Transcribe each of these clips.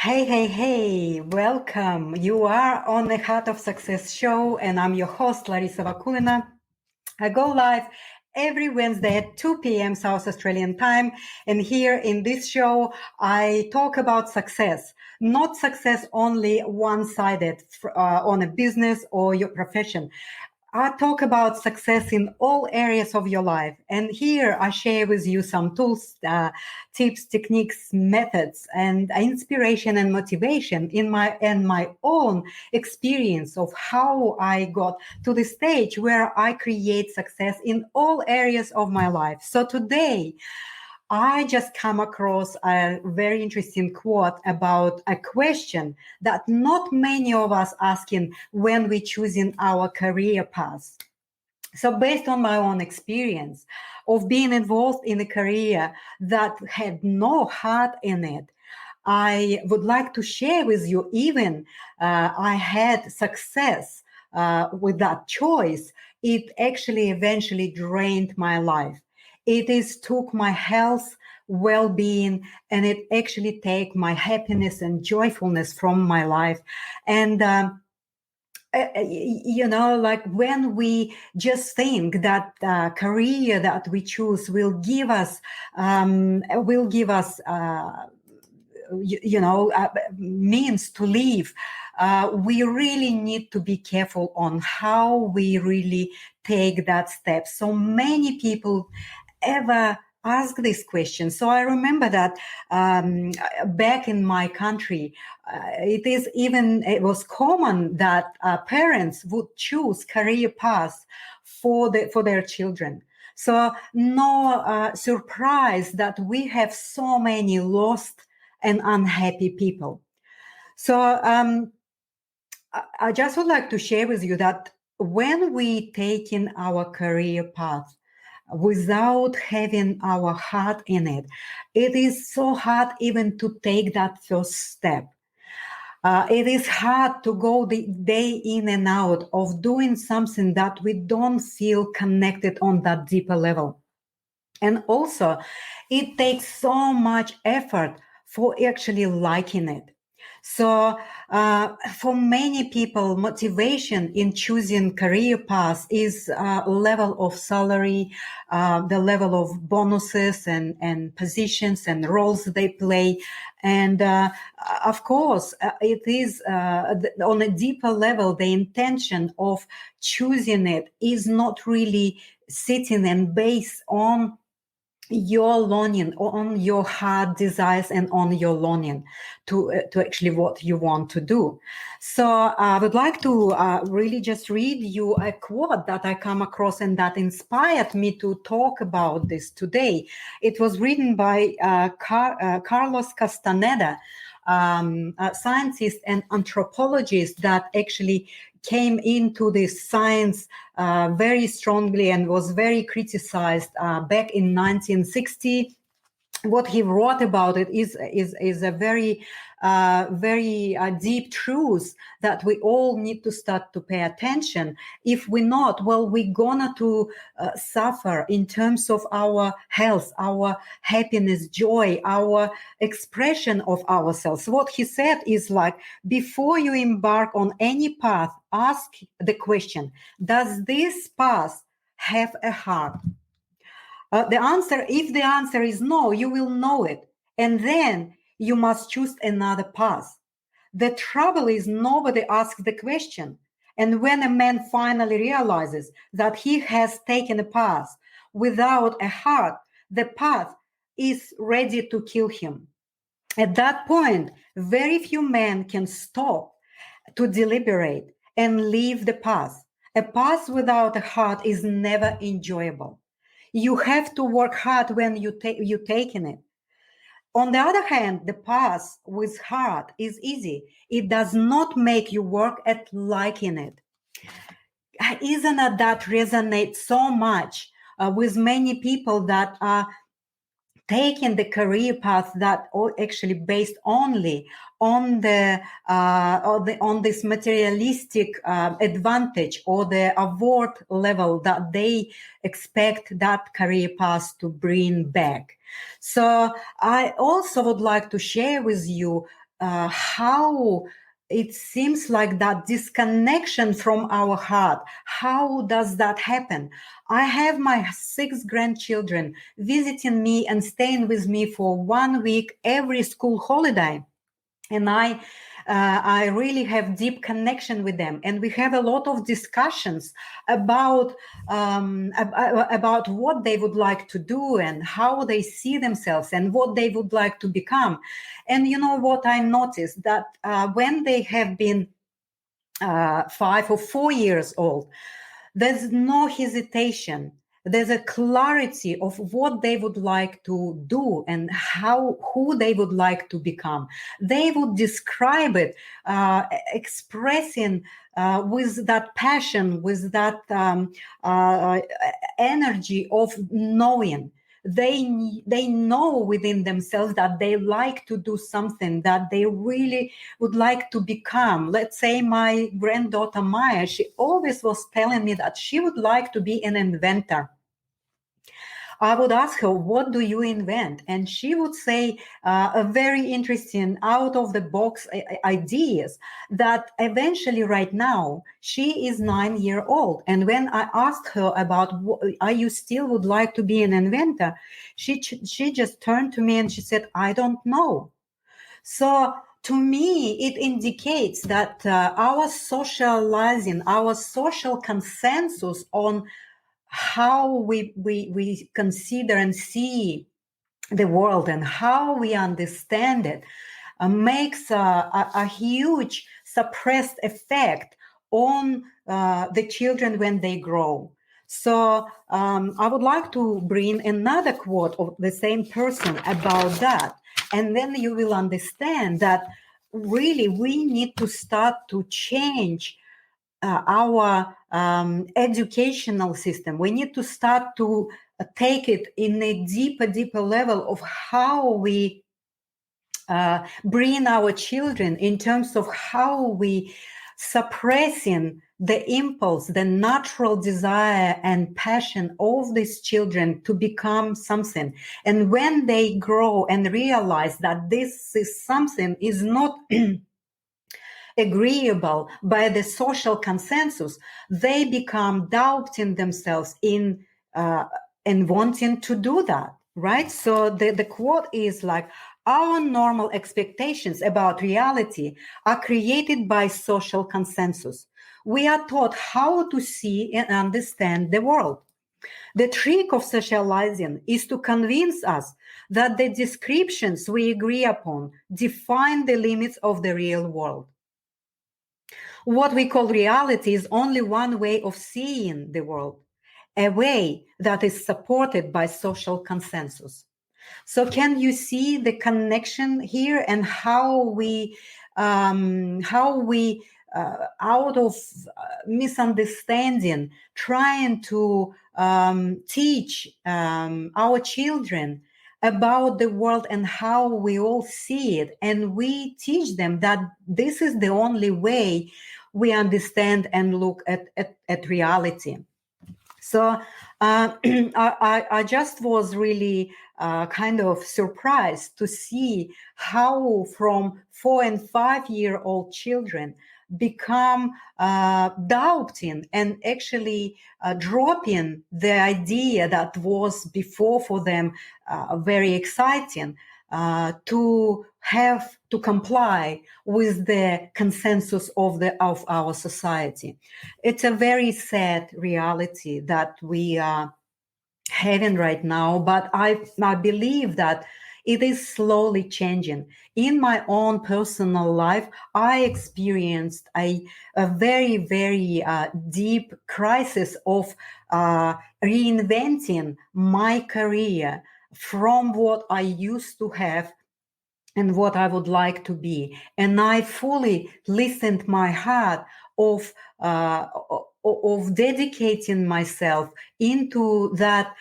Hey, hey, hey, welcome. You are on the Heart of Success show, and I'm your host, Larissa Vakulina. I go live every Wednesday at 2 p.m. South Australian time. And here in this show, I talk about success, not success only one-sided on a business or your profession. I talk about success in all areas of your life. And here I share with you some tools, tips, techniques, methods, and inspiration and motivation in my own experience of how I got to the stage where I create success in all areas of my life. So today, I just come across a very interesting quote about a question that not many of us asking when we choosing our career path. So based on my own experience of being involved in a career that had no heart in it, I would like to share with you even I had success with that choice. It actually eventually drained my life. It is took my health, well-being, and it actually take my happiness and joyfulness from my life. And like when we just think that career that we choose will give us means to live, we really need to be careful on how we really take that step. So many people ever ask this question. So I remember that back in my country, it was common that parents would choose career paths for their children. So no surprise that we have so many lost and unhappy people. So I just would like to share with you that when we take in our career path without having our heart in it, it is so hard even to take that first step. It is hard to go the day in and out of doing something that we don't feel connected on that deeper level. And also, it takes so much effort for actually liking it. So for many people, motivation in choosing career path is level of salary, the level of bonuses and positions and roles they play. And of course, it is on a deeper level, the intention of choosing it is not really sitting and based on your longing, on your heart desires, and on your longing to actually what you want to do. So I would like to really just read you a quote that I come across and that inspired me to talk about this today. It was written by Carlos Castaneda, a scientist and anthropologist that actually came into this science very strongly and was very criticized back in 1960. What he wrote about it is a very deep truth that we all need to start to pay attention. If we're not, well, we're gonna to suffer in terms of our health, our happiness, joy, our expression of ourselves. What he said is like, before you embark on any path, ask the question, does this path have a heart? If the answer is no, you will know it. And then you must choose another path. The trouble is nobody asks the question. And when a man finally realizes that he has taken a path without a heart, the path is ready to kill him. At that point, very few men can stop to deliberate and leave the path. A path without a heart is never enjoyable. You have to work hard when you're taking it. On the other hand, the path with heart is easy. It does not make you work at liking it. Isn't it that resonates so much with many people that are taking the career path that are actually based only on on this materialistic advantage or the award level that they expect that career path to bring back. So I also would like to share with you how it seems like that disconnection from our heart. How does that happen? I have my 6 grandchildren visiting me and staying with me for 1 week every school holiday. And I really have deep connection with them, and we have a lot of discussions about what they would like to do and how they see themselves and what they would like to become. And you know what I noticed, that when they have been 5 or 4 years old, there's no hesitation. There's a clarity of what they would like to do and who they would like to become. They would describe it, expressing with that passion, with that energy of knowing. They know within themselves that they like to do something, that they really would like to become. Let's say my granddaughter Maya, she always was telling me that she would like to be an inventor. I would ask her, what do you invent? And she would say a very interesting out-of-the-box ideas that eventually right now, she is 9 years old. And when I asked her about, are you still would like to be an inventor? She just turned to me and she said, I don't know. So to me, it indicates that our socializing, our social consensus on how we consider and see the world and how we understand it makes a huge suppressed effect on the children when they grow. So I would like to bring another quote of the same person about that. And then you will understand that really we need to start to change our educational system. We need to start to take it in a deeper level of how we bring our children, in terms of how we suppressing the impulse, the natural desire and passion of these children to become something. And when they grow and realize that this is something is not agreeable by the social consensus, they become doubting themselves in and wanting to do that, right? So the quote is like, our normal expectations about reality are created by social consensus. We are taught how to see and understand the world. The trick of socializing is to convince us that the descriptions we agree upon define the limits of the real world. What we call reality is only one way of seeing the world, a way that is supported by social consensus. So can you see the connection here, and how we out of misunderstanding, trying to teach our children about the world and how we all see it, and we teach them that this is the only way we understand and look at reality. So I just was really kind of surprised to see how from 4 and 5 year old children become doubting and actually dropping the idea that was before for them very exciting, to have to comply with the consensus of our society. It's a very sad reality that we are having right now, but I believe that it is slowly changing. In my own personal life, I experienced a very deep crisis of reinventing my career from what I used to have and what I would like to be. And I fully listened my heart of dedicating myself into that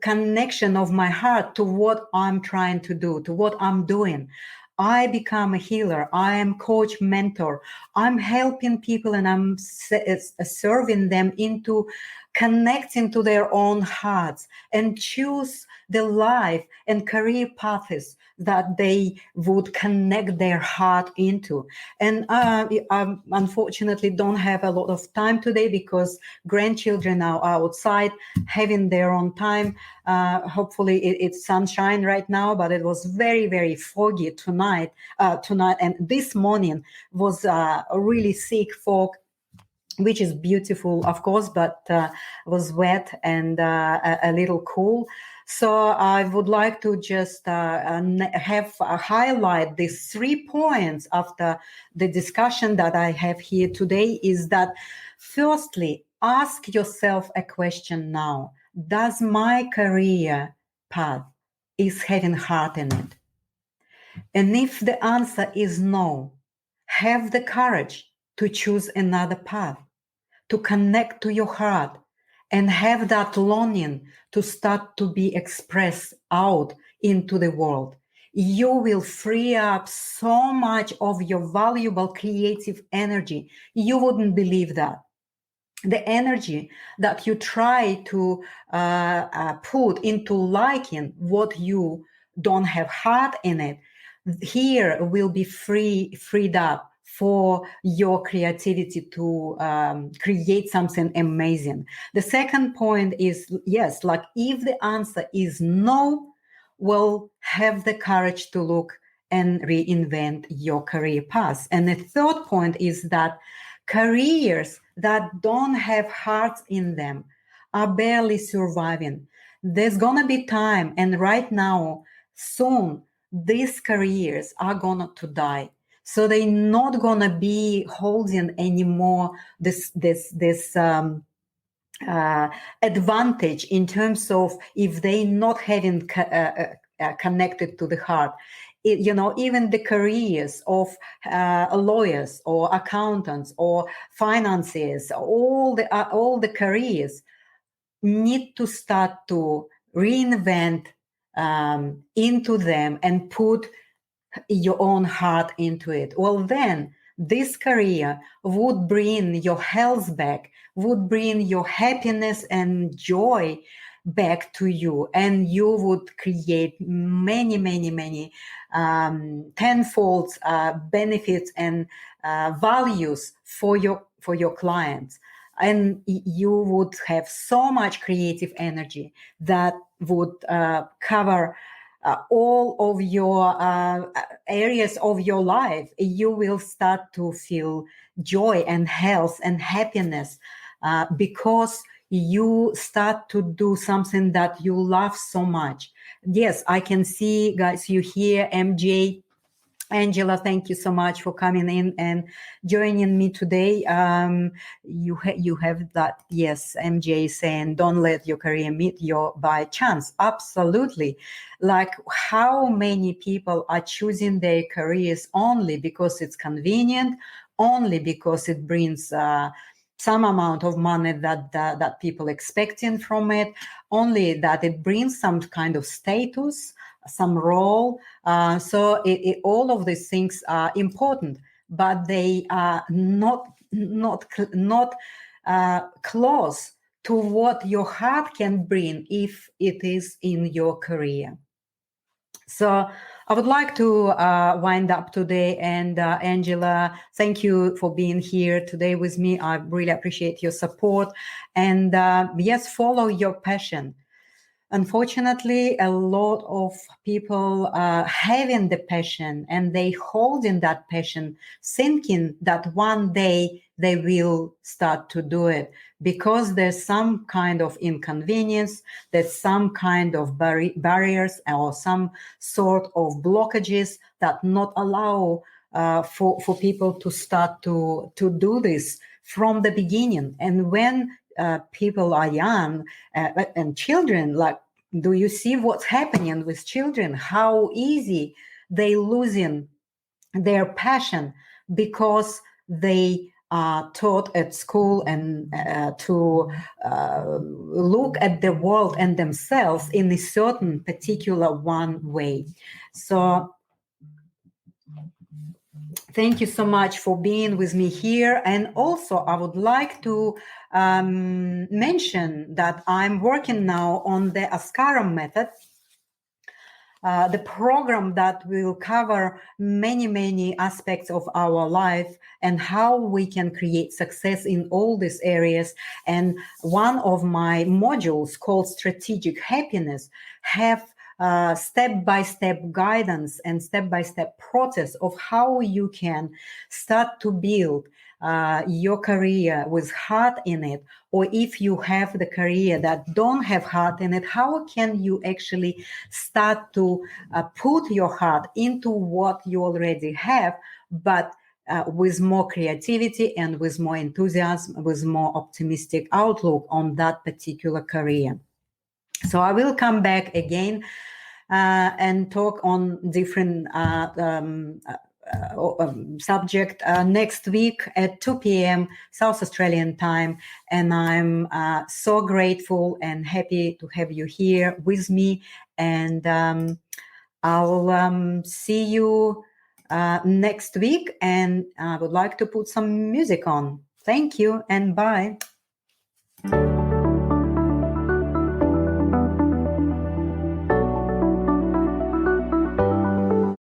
connection of my heart to what I'm trying to do, to what I'm doing. I become a healer. I am coach, mentor. I'm helping people, and I'm serving them into connecting to their own hearts and choose the life and career paths that they would connect their heart into. And I unfortunately don't have a lot of time today because grandchildren are outside having their own time. Hopefully it's sunshine right now, but it was very, very foggy tonight. And this morning was a really thick fog, which is beautiful, of course, but was wet and a little cool. So I would like to just highlight these 3 points after the discussion that I have here today. Is that, firstly, ask yourself a question now. Does my career path is having heart in it? And if the answer is no, have the courage to choose another path, to connect to your heart, and have that longing to start to be expressed out into the world. You will free up so much of your valuable creative energy. You wouldn't believe that. The energy that you try to put into liking what you don't have heart in it, here will be freed up for your creativity to create something amazing. The second point is, yes, like if the answer is no, well, have the courage to look and reinvent your career path. And the third point is that careers that don't have hearts in them are barely surviving. There's gonna be time, and right now, soon, these careers are gonna to die. So they're not gonna be holding anymore this advantage in terms of if they not having connected to the heart. Even the careers of lawyers or accountants or financiers, all the careers need to start to reinvent into them and put your own heart into it. Well, then this career would bring your health back, would bring your happiness and joy back to you, and you would create many tenfold benefits and values for your clients. And you would have so much creative energy that would cover all of your areas of your life. You will start to feel joy and health and happiness because you start to do something that you love so much. Yes, I can see, guys, you hear MJ. Angela, thank you so much for coming in and joining me today. You have that, yes, MJ saying, don't let your career meet you by chance. Absolutely. Like, how many people are choosing their careers only because it's convenient, only because it brings some amount of money that people expecting from it, only that it brings some kind of status, some role. So all of these things are important, but they are not close to what your heart can bring if it is in your career. So I would like to wind up today. And Angela, thank you for being here today with me. I really appreciate your support. And yes, follow your passion. Unfortunately, a lot of people having the passion and they holding that passion, thinking that one day they will start to do it because there's some kind of inconvenience, there's some kind of barriers or some sort of blockages that not allow for people to start to do this from the beginning. And when people are young and children, like, do you see what's happening with children? How easy they losing their passion because they are taught at school and to look at the world and themselves in a certain particular one way. So Thank you so much for being with me here. And also, I would like to mention that I'm working now on the Askaram method, the program that will cover many aspects of our life and how we can create success in all these areas. And one of my modules called Strategic Happiness have step-by-step guidance and step-by-step process of how you can start to build your career with heart in it, or if you have the career that don't have heart in it, how can you actually start to put your heart into what you already have, but with more creativity and with more enthusiasm, with more optimistic outlook on that particular career. So I will come back again and talk on different subject next week at 2 p.m. South Australian time. And I'm so grateful and happy to have you here with me. And I'll see you next week. And I would like to put some music on. Thank you and bye.